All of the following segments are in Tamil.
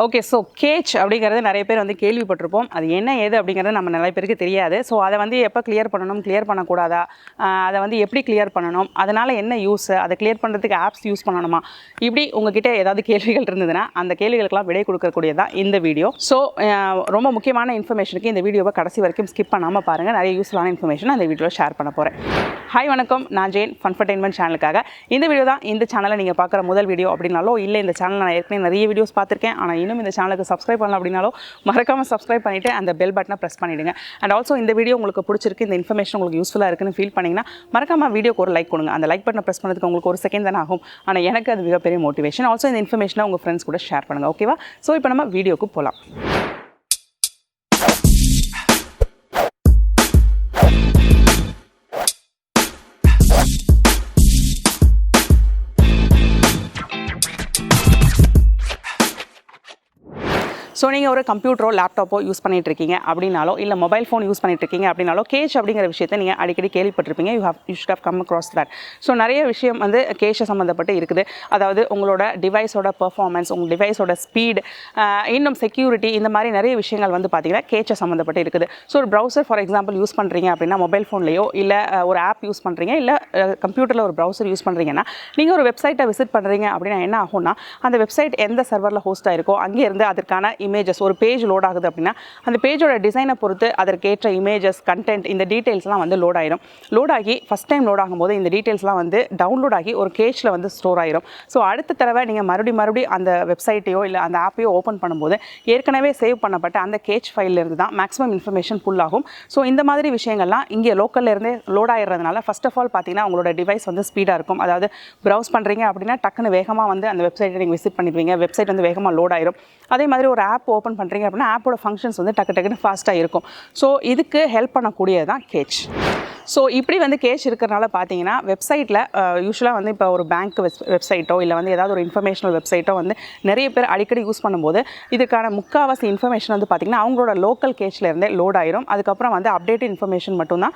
ஓகே. ஸோ கேச் அப்படிங்கிறது நிறைய பேர் வந்து கேள்விப்பட்டிருப்போம். அது என்ன ஏது அப்படிங்கிறது நம்ம நிறைய பேருக்கு தெரியாது. ஸோ அதை வந்து எப்போ கிளியர் பண்ணணும், கிளியர் பண்ணக்கூடாதா, அதை வந்து எப்படி கிளியர் பண்ணணும், அதனால் என்ன யூஸ், அதை கிளியர் பண்ணுறதுக்கு ஆப்ஸ் யூஸ் பண்ணணுமா, இப்படி உங்ககிட்ட ஏதாவது கேள்விகள் இருந்ததுன்னா அந்த கேள்விகளுக்கெல்லாம் விடை கொடுக்கக்கூடியதான் இந்த வீடியோ. ஸோ ரொம்ப முக்கியமான இன்ஃபர்மேஷனுக்கு இந்த வீடியோவை கடைசி வரைக்கும் ஸ்கிப் பண்ணாமல் பாருங்கள். நிறைய யூஸ்ஃபுல்லான இன்ஃபர்மேஷன் அந்த வீடியோவில் ஷேர் பண்ண போகிறேன். ஹாய் வணக்கம், நான் ஜெயின் ஃபன்ஃபர்டைன்மெண்ட் சேனலுக்காக. இந்த வீடியோ தான் இந்த சேனலை நீங்கள் பார்க்குற முதல் வீடியோ அப்படின்னாலோ, இல்லை இந்த சேனலில் நான் ஏற்கனவே நிறைய வீடியோஸ் பார்த்துருக்கேன், ஆனால் இன்னும் இந்த சேனலுக்கு சப்ஸ்கிரைப் பண்ணலாம் அப்படின்னாலோ மறக்காமல் சப்ஸ்கிரைப் பண்ணிவிட்டு அந்த பெல் பட்டனை ப்ரெஸ் பண்ணிவிடுங்க. அண்ட் ஆல்சோ இந்த வீடியோ உங்களுக்கு பிடிச்சிருக்கு, இந்த இன்ஃபர்மேஷன் உங்களுக்கு யூஸ்ஃபுல்லாக இருக்குன்னு ஃபீல் பண்ணிங்கன்னா மறக்காமல் வீடியோக்கு ஒரு லைக் கொடுங்க. அந்த லைக் பட்டனை ப்ரெஸ் பண்ணதுக்கு உங்களுக்கு ஒரு செகண்ட் தானே ஆகும், ஆனால் எனக்கு அது மிகப்பெரிய மோட்டிவேஷன். ஆல்சோ இந்த இன்ஃபர்மேஷனை உங்கள் ஃப்ரெண்ட்ஸ் கூட ஷேர் பண்ணுங்கள். ஓகேவா? ஸோ இப்போ நம்ம வீடியோக்கு போகலாம். ஸோ நீங்கள் ஒரு கம்ப்யூட்டரோ லேப்டாப்போ யூஸ் பண்ணிகிட்ருக்கீங்க அப்படின்னாலோ, இல்லை மொபைல் ஃபோன் யூஸ் பண்ணிகிட்ருக்கீங்க அப்படின்னாலோ, கேஷ் அப்படிங்கிற விஷயத்தை நீங்கள் அடிக்கடி கேள்விப்பட்டிருப்பீங்க. You should have come across that. So நிறைய விஷயம் வந்து கேஷை சம்மந்தப்பட்டு இருக்குது. அதாவது உங்களோட டிவைஸோட பெர்ஃபார்மன்ஸ், உங்கள் டிவைஸோட ஸ்பீடு, இன்னும் செக்யூரிட்டி, இந்த மாதிரி நிறைய விஷயங்கள் வந்து பார்த்திங்கன்னா கேஷை சம்மந்தப்பட்டு இருக்குது. ஸோ ஒரு ப்ரௌசர் ஃபார் எக்ஸாம்பிள் யூஸ் பண்ணுறீங்க அப்படின்னா, மொபைல் ஃபோன்லேயோ இல்லை ஒரு ஆப் யூஸ் பண்ணுறீங்க, இல்லை கம்ப்யூட்டரில் ஒரு ப்ரௌசர் யூஸ் பண்ணுறீங்கன்னா, நீங்கள் ஒரு வெப்சைட்டை விசிட் பண்ணுறீங்க அப்படின்னா என்ன ஆகும்னா, அந்த வெப்சைட் எந்த சர்வரில் ஹோஸ்ட் ஆகிருக்கோ அங்கேருந்து அதற்கான இமேஜஸ், ஒரு பேஜ் லோட் ஆகுது அப்படின்னா அந்த பேஜோட டிசைனை பொறுத்து அதற்கேற்ற இமேஜஸ், கண்டென்ட், இந்த டீட்டெயில்ஸ்லாம் வந்து லோட் ஆயிரும். லோட் ஆகி ஃபஸ்ட் டைம் லோட் ஆகும்போது இந்த டீட்டெயில்ஸ்லாம் வந்து டவுன்லோட் ஆகி ஒரு கேச்சில் வந்து ஸ்டோர் ஆயிரும். ஸோ அடுத்த தடவை நீங்கள் மறுபடியும் அந்த வெப்சைட்டையோ இல்லை அந்த ஆப்பையோ ஓப்பன் பண்ணும்போது ஏற்கனவே சேவ் பண்ணப்பட்ட அந்த கேச் ஃபைலிருந்து தான் மேக்ஸிமம் இன்ஃபர்மேஷன் ஃபுல் ஆகும். ஸோ இந்த மாதிரி விஷயங்கள்லாம் இங்கே லோக்கல்ல இருந்தே லோட் ஆயிடுறதுனால ஃபர்ஸ்ட் ஆஃப் ஆல் பார்த்தீங்கன்னா உங்களோட டிவைஸ் வந்து ஸ்பீடாக இருக்கும். அதாவது ப்ரௌஸ் பண்ணுறீங்க அப்படின்னா டக்குன்னு வேகமாக வந்து அந்த வெப்சைட்டை நீங்கள் விசிட் பண்ணிடுவீங்க. வெப்சைட் வந்து வேகமாக லோட் ஆயிரும். அதே மாதிரி ஒரு ஆப் ஓப்பன் பண்ணுறீங்க அப்படின்னா ஆப்போட ஃபங்க்ஷன்ஸ் வந்து டக்குன்னு ஃபாஸ்ட்டாக இருக்கும். ஸோ இதுக்கு ஹெல்ப் பண்ணக்கூடியது தான் கேச். ஸோ இப்படி வந்து கேஷ் இருக்கிறனால பார்த்தீங்கன்னா வெப்சைட்டில் யூஸ்வலாக வந்து இப்போ ஒரு பேங்க் வெப்சைட்டோ இல்லை வந்து ஏதாவது ஒரு இன்ஃபர்மேஷனல் வெப்சைட்டோ வந்து நிறைய பேர் அடிக்கடி யூஸ் பண்ணும்போது இதுக்கான முக்கால்வாசி இன்ஃபர்மேஷன் வந்து பார்த்திங்கன்னா அவங்களோட லோக்கல் கேஷ்லேருந்தே லோட் ஆயிரும். அதுக்கப்புறம் வந்து அப்டேட் இன்ஃபர்மேஷன் மட்டும்தான்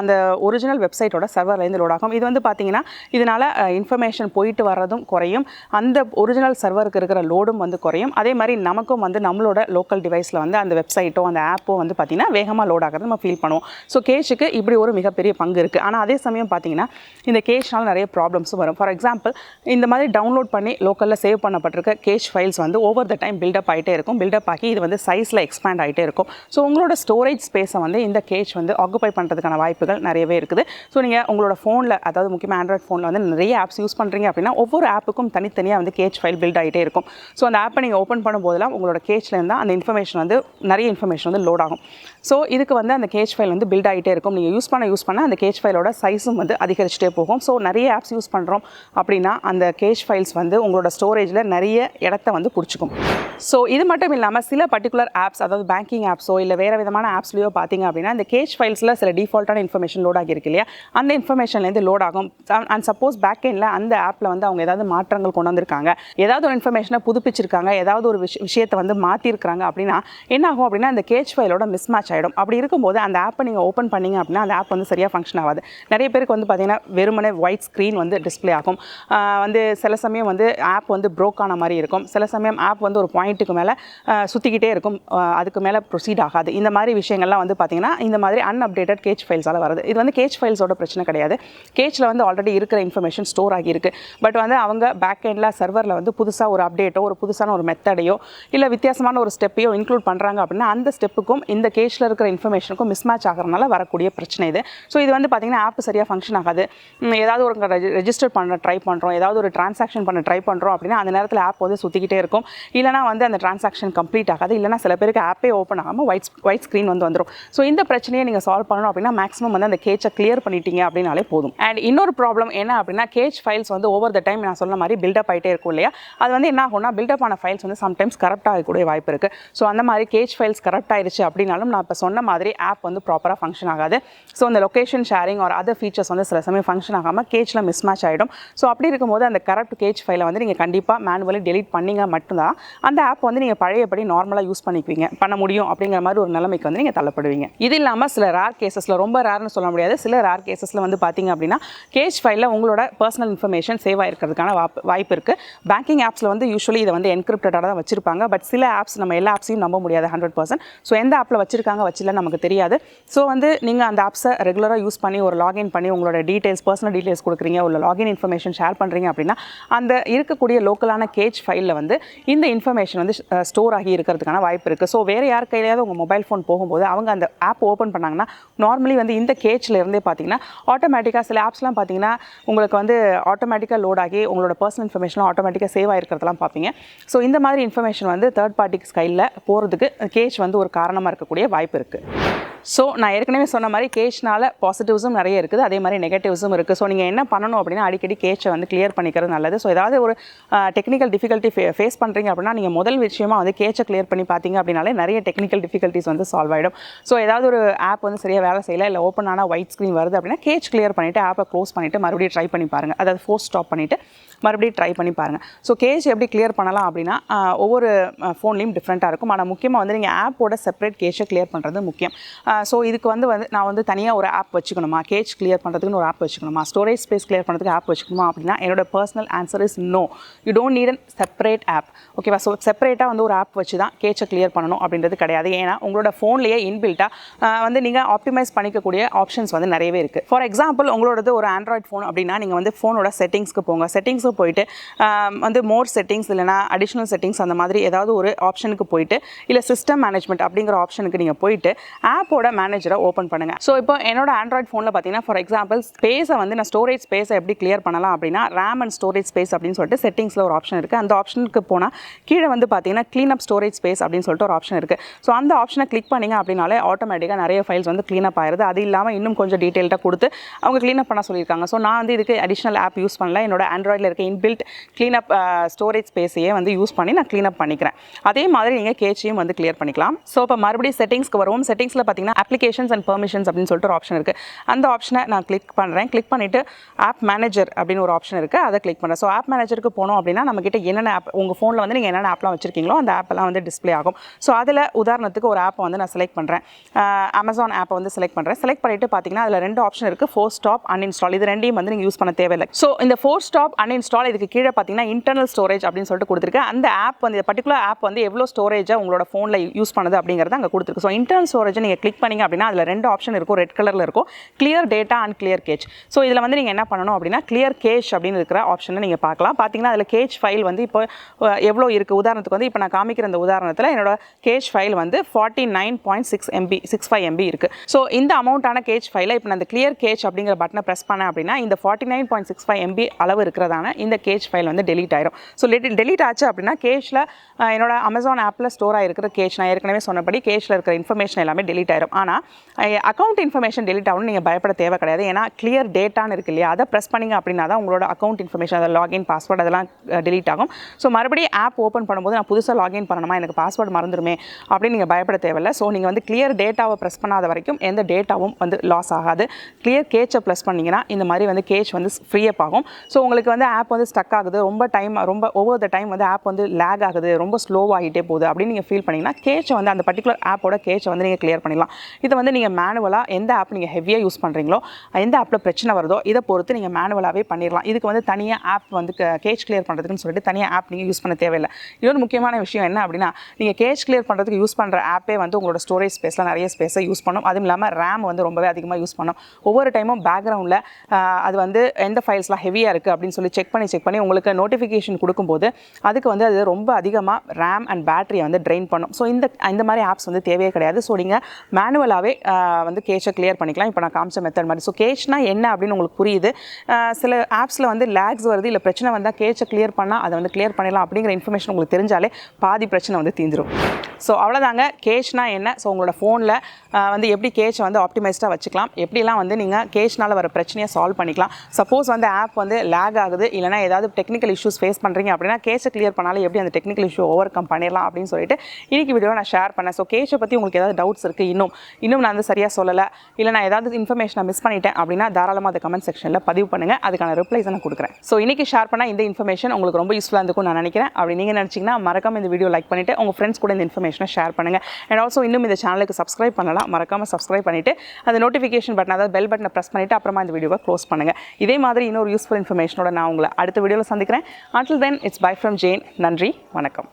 அந்த ஒரிஜினல் வெப்சைட்டோட சர்வர்லேருந்து லோட் ஆகும். இது வந்து பார்த்திங்கன்னா இதனால் இன்ஃபர்மேஷன் போயிட்டு வர்றதும் குறையும், அந்த ஒரிஜினல் சர்வருக்கு இருக்கிற லோடும் வந்து குறையும். அதே மாதிரி நமக்கும் வந்து நம்மளோட லோக்கல் டிவைஸில் வந்து அந்த வெப்சைட்டோ அந்த ஆப்போ வந்து பார்த்திங்கன்னா வேகமாக லோட் ஆகிறது நம்ம ஃபீல் பண்ணுவோம். ஸோ கேஷுக்கு இப்படி ஒரு மிகப்பெரிய பங்கு இருக்குது. ஆனால் அதே சமயம் பார்த்தீங்கன்னா இந்த கேஷ்னால் நிறைய ப்ராப்ளம்ஸும் வரும். ஃபார் எக்ஸாம்பிள் இந்த மாதிரி டவுன்லோட் பண்ணி லோக்கலில் சேவ் பண்ணப்பட்டிருக்க கேஷ் ஃபைல்ஸ் வந்து ஓவர் த டைம் பில்டப் ஆகிட்டே இருக்கும். பில்டப் ஆகி இது வந்து சைஸில் எக்ஸ்பேண்ட் ஆகிட்டே இருக்கும். ஸோ உங்களோட ஸ்டோரேஜ் ஸ்பேஸை வந்து இந்த கேஷ் வந்து ஆக்குபை பண்ணுறதுக்கான வாய்ப்புகள் நிறையவே இருக்குது. ஸோ நீங்கள் உங்களோட ஃபோனில், அதாவது முக்கியமாக ஆண்ட்ராய்ட் ஃபோனில் வந்து நிறைய ஆப்ஸ் யூஸ் பண்ணுறீங்க அப்படின்னா ஒவ்வொரு ஆப்புக்கும் தனித்தனியாக வந்து கேஷ் ஃபைல் பில்ட் ஆகிட்டே இருக்கும். ஸோ அந்த ஆப்பை நீங்கள் ஓப்பன் பண்ணும்போதெல்லாம் உங்களோட கேஷில் இருந்தால் அந்த இன்ஃபர்மேஷன் வந்து நிறைய இன்ஃபர்மேஷன் வந்து லோட் ஆகும். ஸோ இதுக்கு வந்து அந்த கேஷ் ஃபைல் வந்து பில்ட் ஆகிட்டே இருக்கும். நீங்கள் யூஸ் பண்ண அந்த கேஷ் ஃபைலோட சைஸும் வந்து அதிகரிச்சுட்டே போகும். ஸோ நிறைய ஆப்ஸ் யூஸ் பண்ணுறோம் அப்படின்னா அந்த கேஷ் ஃபைல்ஸ் வந்து உங்களோட ஸ்டோரேஜில் நிறைய இடத்த வந்து பிடிச்சிக்கும். ஸோ இது மட்டும் இல்லாமல் சில பர்டிகுலர் ஆப்ஸ், அதாவது பேங்கிங் ஆப்ஸோ இல்லை வேறு விதமான ஆப்ஸ்லையோ பார்த்தீங்க அப்படின்னா இந்த கேஷ் ஃபைல்ஸில் சில டிஃபால்ட்டான இன்ஃபர்மேஷன் லோட் ஆகியிருக்கு இல்லையா, அந்த இன்ஃபர்மேஷன்லேருந்து லோட் ஆகும். அண்ட் சப்போஸ் பேக் எண்டில் அந்த ஆப்பில் வந்து அவங்க ஏதாவது மாற்றங்கள் கொண்டு வந்திருக்காங்க, ஏதாவது ஒரு இன்ஃபர்மேஷனை புதுப்பிச்சிருக்காங்க, ஏதாவது ஒரு விஷயத்தை வந்து மாற்றிருக்காங்க அப்படின்னா என்ன ஆகும் அப்படின்னா அந்த கேஷ் ஃபைலோட மிஸ் மேட்ச் ஆகிடும். அப்படி இருக்கும்போது அந்த ஆப்பை நீங்கள் ஓப்பன் பண்ணிங்க அப்படின்னா அந்த ஆப் வந்து சரியாக ஃபங்க்ஷன் ஆகாது. நிறைய பேருக்கு வந்து பார்த்திங்கன்னா வெறுமனே ஒயிட் ஸ்க்ரீன் வந்து டிஸ்பிளே ஆகும். வந்து சில சமயம் வந்து ஆப் வந்து ப்ரோக் ஆன மாதிரி இருக்கும். சில சமயம் ஆப் வந்து ஒரு பாயிண்ட்டுக்கு மேலே சுற்றிக்கிட்டே இருக்கும், அதுக்கு மேலே ப்ரொசீட் ஆகாது. இந்த மாதிரி விஷயங்கள்லாம் வந்து பார்த்திங்கன்னா இந்த மாதிரி அன்அப்டேட்டட் கேச் ஃபைல்ஸால் வருது. இது வந்து கேச் ஃபைல்ஸோட பிரச்சனை கிடையாது. கேச்சில் வந்து ஆல்ரெடி இருக்கிற இன்ஃபர்மேஷன் ஸ்டோர் ஆகியிருக்கு. பட் வந்து அவங்க பேக் எண்டில் சர்வரில் வந்து புதுசாக ஒரு அப்டேட்டோ ஒரு புதுசான ஒரு மெத்தடையோ இல்லை வித்தியாசமான ஒரு ஸ்டெப்பையோ இன்க்ளூட் பண்ணுறாங்க அப்படின்னா அந்த ஸ்டெப்புக்கும் இந்த கேஷில் இருக்கிற இன்ஃபர்மேஷனுக்கும் மிஸ் மேட்ச் ஆகிறதுனால வரக்கூடிய பிரச்சனை இது. ஸோ இது வந்து பார்த்திங்கன்னா ஆப் சரியாக ஃபங்க்ஷன் ஆகாது. ஏதாவது ஒரு ரெஜிஸ்டர் பண்ண ட்ரை பண்ணுறோம், ஏதாவது ஒரு டிரான்சாக்ஷன் பண்ண ட்ரை பண்ணுறோம் அப்படின்னா அந்த நேரத்தில் ஆப் வந்து சுற்றிக்கிட்டே இருக்கும். இல்லைனா வந்து அந்த டிரான்சாக்ஷன் கம்ப்ளீட் ஆகாது. இல்லைனா சில பேருக்கு ஆப்பே ஓப்பன் ஆகாமல் ஒயிட் ஸ்க்ரீன் வந்து வந்துடும். ஸோ இந்த பிரச்சனையை நீங்கள் சால்வ் பண்ணணும் அப்படின்னா மேக்ஸிமம் வந்து அந்த கேச்சை கிளியர் பண்ணிட்டீங்க அப்படின்னாலே போதும். அண்ட் இன்னொரு ப்ராப்ளம் என்ன அப்படின்னா கேச் ஃபைல்ஸ் வந்து ஓவர் த டைம் நான் சொன்ன மாதிரி பில்டப் ஆகிட்டே இருக்கும் இல்லையா, அது வந்து என்ன ஆகும்னா பில்டப் ஆன ஃபைல்ஸ் வந்து சம்டைம்ஸ் கரப்ட் ஆகக்கூடிய வாய்ப்பு இருக்குது. ஸோ அந்த மாதிரி கேச் ஃபைல்ஸ் கரப்ட் ஆயிடுச்சு அப்படின்னாலும் நான் இப்போ சொன்ன மாதிரி ஆப் வந்து ப்ராப்பராக ஃபங்க்ஷன் ஆகாது. ஸோ அந்த location sharing or other features வந்து சில சமயம் ஃபங்க்ஷன் ஆகாமல் கேச்சில் மிஸ் மேட்ச் ஆகிடும். ஸோ அப்படி இருக்கும்போது அந்த கரப்ட் கேச் ஃபைலை வந்து நீங்கள் கண்டிப்பாக மேனுவலி டெலீட் பண்ணிங்க மட்டும்தான் அந்த ஆப் வந்து நீங்கள் பழையபடி நார்மலாக யூஸ் பண்ண முடியும் அப்படிங்கிற மாதிரி ஒரு நிலைமைக்கு வந்து நீங்கள் தள்ளப்படுவீங்க. இது இல்லாமல் சில ரேர் கேசஸில், ரொம்ப ரேர்னு சொல்ல முடியாது, சில ரேர் கேசஸில் வந்து பார்த்தீங்க அப்படின்னா கேஷ் ஃபைலில் உங்களோட பர்சனல் இன்ஃபர்மேஷன் சேவ் ஆகிருக்கிறதுக்கான வாய்ப்பு இருக்குது. பேங்கிங் ஆப்ஸில் வந்து யூஸ்வலி இதை வந்து என்கிரிப்டடாக தான் வச்சிருப்பாங்க. பட் சில ஆப்ஸ் நம்ம எல்லா ஆப்ஸையும் நம்ப முடியாது 100%. ஸோ எந்த ஆப்பில் வச்சிருக்காங்க வச்சில்ல நமக்கு தெரியாது. ஸோ வந்து நீங்கள் அந்த ஆப்ஸை ரெகுலராக யூஸ் பண்ணி ஒரு லாகின் பண்ணி உங்களோட பர்சனல் டீட்டெயில்ஸ் கொடுக்குறீங்க, உள்ள லாகின் இன்ஃபர்மேஷன் ஷேர் பண்ணுறீங்க அப்படின்னா அந்த இருக்கக்கூடிய லோக்கலான கேஷ் ஃபைலில் வந்து இந்த இன்ஃபர்மேஷன் வந்து ஸ்டோர் ஆகி இருக்கிறதுக்கான வாய்ப்பு இருக்குது. ஸோ வேறு யார் கையிலையாவது உங்கள் மொபைல் ஃபோன் போகும்போது அவங்க அந்த ஆப் ஓப்பன் பண்ணாங்கன்னா நார்மலி வந்து இந்த கேச்சில் இருந்தே பார்த்தீங்கன்னா ஆட்டோமேட்டிக்காக சில ஆப்ஸ்லாம் பார்த்தீங்கன்னா உங்களுக்கு வந்து ஆட்டோமேட்டிக்காக லோட் ஆகி உங்களோட பர்சனல் இன்ஃபர்மேஷன்லாம் ஆட்டோமேட்டிக்காக சேவ் ஆகிருக்கிறதெல்லாம் பார்ப்பீங்க. ஸோ இந்த மாதிரி இன்ஃபர்மேஷன் வந்து தேர்ட் பார்ட்டிக்கு கையில் போகிறதுக்கு கேஷ் வந்து ஒரு காரணமாக இருக்கக்கூடிய வாய்ப்பு இருக்குது. ஸோ நான் ஏற்கனவே சொன்ன மாதிரி கேஷ்னால் பாசிட்டிவ்ஸும் நிறைய இருக்குது, அதே மாதிரி நெகட்டிவ்ஸும் இருக்குது. ஸோ நீங்கள் என்ன பண்ணணும் அப்படின்னா அடிக்கடி கேஷை வந்து கிளியர் பண்ணிக்கிறது நல்லது. ஸோ ஏதாவது ஒரு டெக்னிக்கல் டிஃபிகல்ட்டி ஃபேஸ் பண்ணுறீங்க அப்படின்னா நீங்கள் முதல் விஷயமாக வந்து கேஷை கிளியர் பண்ணி பார்த்தீங்க அப்படின்னாலே நிறைய டெக்னிக்கல் டிஃபிகல்ட்டிஸ் வந்து சால்வ் ஆகிடும். ஸோ ஏதாவது ஒரு ஆப் வந்து சரியாக வேலை செய்யலை, இல்லை ஓப்பன் ஆனால் ஒயிட் ஸ்க்ரீன் வருது அப்படின்னா கேஷ் கிளியர் பண்ணிவிட்டு ஆப்பை க்ளோஸ் பண்ணிவிட்டு மறுபடியும் ட்ரை பண்ணி பாருங்கள். அதாவது ஃபோர்ஸ் ஸ்டாப் பண்ணிவிட்டு மறுபடியும் ட்ரை பண்ணி பாருங்கள். ஸோ கேஷ் எப்படி கிளியர் பண்ணலாம் அப்படின்னா ஒவ்வொரு ஃபோன்லேயும் டிஃப்ரெண்ட்டாக இருக்கும். ஆனால் முக்கியமாக வந்து நீங்கள் ஆப்போட செப்பரேட் கேஷை கிளியர் பண்ணுறது முக்கியம். ஸோ இதுக்கு வந்து நான் வந்து தனியாக ஒரு ஆப் வச்சுக்கணுமா, கேஷ் கிளியர் பண்ணுறதுக்குன்னு ஒரு ஆப் வச்சுக்கணுமா, ஸ்டோரேஜ் ஸ்பேஸ் கிளியர் பண்ணுறதுக்கு ஆப் வச்சுக்கணுமா அப்படின்னா என்னோட personal answer is no. You don't need an separate app. ஓகேவா? ஸோ செப்பரேட்டாக வந்து ஒரு ஆப் வச்சு தான் கேஷை கிளியர் பண்ணணும் அப்படின்றது கிடையாது. ஏன்னா உங்களோட ஃபோன்லேயே இன்பில்ட்டாக வந்து நீங்கள் ஆப்டிமைஸ் பண்ணிக்கக்கூடிய ஆப்ஷன்ஸ் வந்து நிறையவே இருக்குது. ஃபார் எக்ஸாம்பிள் உங்களோடது ஒரு ஆண்ட்ராய்ட் ஃபோன் அப்படின்னா நீங்கள் வந்து ஃபோனோட செட்டிங்ஸ்க்கு போங்க. செட்டிங்ஸுக்கு போயிட்டு வந்து மோர் செட்டிங்ஸ் இல்லைனா அடிஷ்னல் செட்டிங்ஸ் அந்த மாதிரி ஏதாவது ஒரு ஆப்ஷனுக்கு போயிட்டு இல்லை சிஸ்டம் மேனேஜ்மெண்ட் அப்படிங்கிற ஆப்ஷனுக்கு நீங்கள் போயிட்டு ஆப்போட மேனேஜரை ஓப்பன் பண்ணுங்கள். ஸோ இப்போ என்னோட ஆண்ட்ராய்ட் ஃபோனில் பார்த்தீங்கன்னா ஃபார் எக்ஸாம்பிள் ஸ்பேஸை வந்து நான் ஸ்டோரேஜ் ஸ்பேஸை எப்படி கிளியர் பண்ணலாம் அப்படின்னா ரேம் அண்ட் ஸ்டோரேஜ் ஸ்பேஸ் அப்படின்னு சொல்லிட்டு செட்டிங்ஸில் ஒரு ஆப்ஷன் இருக்குது. அந்த ஆப்ஷனுக்கு போனால் கீழே வந்து பார்த்தீங்கன்னா க்ளீன் அப் ஸ்டோரேஜ் ஸ்பேஸ் அப்படின்னு சொல்லிட்டு ஒரு ஆப்ஷன் இருக்குது. ஸோ அந்த ஆப்ஷனை கிளிக் பண்ணிங்க அப்படின்னாலே ஆட்டோமேட்டிக்காக நிறைய ஃபைல்ஸ் வந்து க்ளீன் அப் ஆயிருது. அது இல்லாமல் இன்னும் கொஞ்சம் டீட்டெயில்டாக கொடுத்து அவங்க க்ளீன் அப் பண்ண சொல்லியிருக்காங்க. ஸோ நான் வந்து இதுக்கு அடிஷ்னல் ஆப் யூஸ் பண்ணல, என்னோட ஆண்ட்ராய்டில் இருக்க இன்பில்ட் க்ளீனப் ஸ்டோரேஜ் ஸ்பேஸையே வந்து யூஸ் பண்ணி நான் க்ளீனப் பண்ணிக்கிறேன். அதே மாதிரி நீங்கள் கேச்சையும் வந்து கிளியர் பண்ணிக்கலாம். ஸோ இப்போ மறுபடியும் செட்டிங்ஸ்க்கு வருவோம். செட்டிங்ஸில் பார்த்தீங்கன்னா அப்ளிகேஷன்ஸ் அண்ட் பெர்மிஷன்ஸ் அப்படின்னு சொல்லிட்டு ஒரு ஆப்ஷன் இருக்குது. அந்த ஆப்ஷனை நான் கிளிக் பண்ணுறேன். கிளிக் பண்ணிவிட்டு ஆப் மேனேஜர் அப்படின்னு ஒரு ஆப்ஷன் இருக்குது, அதை கிளிக் பண்ணுறேன். ஸோ ஆப் மேனேஜருக்கு போனோம் அப்படின்னா நம்மக்கிட்ட என்னென்ன ஆப் உங்கள் ஃபோனில் வந்து நீங்கள் என்னென்ன ஆப்லாம் வச்சுருக்கீங்களோ அந்த ஆப்பெல்லாம் வந்து டிஸ்பிளே ஆகும். ஸோ அதில் உதாரணத்துக்கு ஒரு ஆப்பை வந்து நான் செலக்ட் பண்ணுறேன். அமேசான் ஆப்பை வந்து செலக்ட் பண்ணுறேன். செலக்ட் பண்ணிவிட்டு பார்த்தீங்கன்னா அதில் 2 ஆப்ஷன் இருக்குது, ஃபோர்ஸ் ஸ்டாப், அன்இன்ஸ்டால். இது ரெண்டையும் வந்து நீங்கள் யூஸ் பண்ண தேவையில்லை. ஸோ இந்த ஃபோர்ஸ் ஸ்டாப், அன்இன்ஸ்டால் இதுக்கு கீழே பார்த்தீங்கன்னா இன்டர்னல் ஸ்டோரேஜ் அப்படின்னு சொல்லிட்டு கொடுத்துருக்கு. அந்த ஆப் வந்து பர்டிகுலர் ஆப் வந்து எவ்வளோ ஸ்டோரேஜை உங்களோட ஃபோனில் யூஸ் பண்ணுது அப்படிங்கிறத அங்கே கொடுத்துருக்கு. ஸோ இன்டர்னல் ஸ்டோரேஜை நீங்கள் கிளிக் பண்ணிங்க அப்படின்னா அதில் 2 ஆப்ஷன் இருக்கும், ரெட் கலரில் இருக்கும், clear data and clear cache. So இதில் வந்து நீங்கள் என்ன பண்ணணும் அப்படின்னா கிளியர் கேச் அப்படின்னு இருக்கிற ஆப்ஷனை நீங்கள் பார்க்கலாம். பார்த்தீங்கன்னா அதில் கேச் ஃபைல் வந்து இப்போ எவ்வளோ இருக்குது. உதாரணத்துக்கு வந்து இப்போ நான் காமிக்கிற இந்த உதாரணத்தில் என்னோட கேச் ஃபைல் வந்து 49.6 MB 65 MB இருக்குது. ஸோ இந்த அமௌண்ட்டான கேச் ஃபைலை இப்போ நான் இந்த கிளியர் கேச் அப்படிங்கிற பட்டனை ப்ரெஸ் பண்ணேன் அப்படின்னா இந்த 49.65 MB அளவு இருக்கிறதான இந்த கேச் ஃபைல் வந்து டெலீட் ஆயிரும். ஸோ டெலீட் ஆச்சு அப்படின்னா கேஷில் என்னோட அமேசான் ஆப்பில் ஸ்டோர் ஆகிருக்கிற கேஷ், நான் ஏற்கனவே சொன்னபடி கேஷில் இருக்கிற இன்ஃபர்மேஷன் எல்லாமே டெலீட் ஆயிரும். ஆனால் அக்கௌண்ட் இன்ஃபர்மேஷன் டெலீட் ஆகணும்னு நீங்கள் பயப்பட தேவை கிடையாது. ஏன்னா கிளியர் டேட்டான்னு இருக்கு இல்லையா, அதை ப்ரெஸ் பண்ணிங்க அப்படின்னா தான் உங்களோட அக்கௌண்ட் இன்ஃபர்மேஷன், அதை லாகின் பாஸ்வேர்டு அதெல்லாம் டெலீட் ஆகும். ஸோ மறுபடியும் ஆப் ஓப்பன் பண்ணும்போது நான் புதுசாக லாகின் பண்ணணுமா, எனக்கு பாஸ்வேர்டு மறந்துடுமே அப்படின்னு நீங்கள் பயப்பட தேவையில்லை. ஸோ நீங்கள் வந்து கிளியர் டேட்டாவை ப்ரெஸ் பண்ணாத வரைக்கும் எந்த டேட்டாவும் வந்து லாஸ் ஆகாது. கிளியர் கேச்சை ப்ரெஸ் பண்ணிங்கன்னா இந்த மாதிரி வந்து கேச் வந்து ஃப்ரீ அப் ஆகும். ஸோ உங்களுக்கு வந்து ஆப் வந்து ஸ்டக் ஆகுது, ரொம்ப ஓவர் த டைம் வந்து ஆப் வந்து லேக் ஆகுது, ரொம்ப ஸ்லோவாகிட்டே போகுது அப்படின்னு நீங்கள் ஃபீல் பண்ணிங்கன்னா கேச்சை வந்து அந்த பர்டிகுலர் ஆப்போட கேச்சை வந்து நீங்கள் கிளியர் பண்ணிடலாம். இதை வந்து நீங்கள் மேனுவலாக எந்த ஆப் நீங்கள் ஹெவியாக யூஸ் பண்ணுறீங்களோ, எந்த ஆப்பில் பிரச்சனை வருதோ இதை பொறுத்து நீங்கள் மேனுவலாகவே பண்ணிடலாம். இதுக்கு வந்து தனியாக ஆப் வந்து கேச் கிளியர் பண்ணுறதுக்குன்னு சொல்லிட்டு தனியாக ஆப் நீங்கள் யூஸ் பண்ண தேவையில்லை. இன்னொரு முக்கியமான விஷயம் என்ன அப்படின்னா நீங்கள் கேச் கிளியர் பண்ணுறதுக்கு யூஸ் பண்ணுற ஆப்பே வந்து உங்களோட ஸ்டோரேஜ் ஸ்பேஸில் நிறைய ஸ்பேஸை யூஸ் பண்ணும். அதுவும் இல்லாமல் ரேம் வந்து ரொம்பவே அதிகமாக யூஸ் பண்ணும். ஒவ்வொரு டைமும் பேக்ரவுண்டில் அது வந்து எந்த ஃபைல்ஸ்லாம் ஹெவியாக இருக்குது அப்படின்னு சொல்லி செக் பண்ணி உங்களுக்கு நோட்டிஃபிகேஷன் கொடுக்கும்போது அதுக்கு வந்து அது ரொம்ப அதிகமாக ரேம் அண்ட் பேட்டரியை வந்து ட்ரெயின் பண்ணும். ஸோ இந்த மாதிரி ஆப்ஸ் வந்து தேவையே கிடையாது. ஸோ நீங்கள் மேனுவலாகவே வந்து கேஷை கிளியர் பண்ணிக்கலாம். இப்போ நான் காமிச்ச மெத்தட் மாதிரி. ஸோ கேஷ்னா என்ன அப்படின்னு உங்களுக்கு புரியுது. சில ஆப்ஸில் வந்து லேக்ஸ் வருது, இல்லை பிரச்சனை வந்தால் கேச்சை கிளியர் பண்ணால் அதை வந்து கிளியர் பண்ணிடலாம் அப்படிங்கிற இன்ஃபர்மேஷன் உங்களுக்கு தெரிஞ்சாலே பாதி பிரச்சனை வந்து தீந்துடும். ஸோ அவ்வளோதாங்க கேஷ்னா என்ன. ஸோ உங்களோட ஃபோனில் வந்து எப்படி கேச்சை வந்து ஆப்டிமைஸ்டாக வச்சுக்கலாம், எப்படிலாம் வந்து நீங்கள் கேஷ்னால் வர பிரச்சனையை சால்வ் பண்ணிக்கலாம். சப்போஸ் வந்து ஆப் வந்து லேக் ஆகுது, இல்லை இல்லைனா ஏதாவது டெக்னிக்கல் இஷ்யூஸ் ஃபேஸ் பண்ணுறீங்க அப்படின்னா கேஸை கிளியர் பண்ணாலும் எப்படி அந்த டெக்னிக்கல் இஷ்யூ ஓவர் கம் பண்ணிடலாம் அப்படின்னு சொல்லிட்டு இன்றைக்கி வீடியோ நான் ஷேர் பண்ணேன். ஸோ கேஸை பற்றி உங்களுக்கு ஏதாவது டவுட்ஸ் இருக்குது, இன்னும் நான் வந்து சரியாக சொல்லலை, இல்லை நான் ஏதாவது இன்ஃபர்மேஷனை மிஸ் பண்ணிட்டேன் அப்படின்னா தாராளமாக அதை கமெண்ட் செக்ஷனில் பதிவு பண்ணுங்கள். அதுக்கான ரிப்ளைஸ் நான் கொடுக்குறேன். ஸோ இன்றைக்கி ஷேர் பண்ண இந்த இன்ஃபர்மேஷன் உங்களுக்கு ரொம்ப யூஸ்ஃபுல்லாக இருந்துக்கும் நான் நினைக்கிறேன். அப்படி நீங்கள் நினச்சிங்கன்னா மறக்காம இந்த வீடியோ லைக் பண்ணிவிட்டு உங்கள் ஃப்ரெண்ட்ஸ் கூட இந்த இன்ஃபர்மேஷனை ஷேர் பண்ணுங்கள். அண்ட் ஆல்சோ இன்னும் இந்த சேனலுக்கு சப்ஸ்கிரைப் பண்ணலாம், மறக்காமல் சப்ஸ்கிரைப் பண்ணிவிட்டு அந்த நோட்டிஃபிகேஷன் பட்டன், அதாவது பெல் பட்டனை ப்ரெஸ் பண்ணிவிட்டு அப்புறமா இந்த வீடியோவை க்ளோஸ் பண்ணுங்கள். இதே மாதிரி இன்னொரு யூஸ்ஃபுல் இன்ஃபர்மேஷனோட நான் உங்களை அடுத்த வீடியோவில் சந்திக்கிறேன். Until then, it's bye from Jane. நன்றி, வணக்கம்.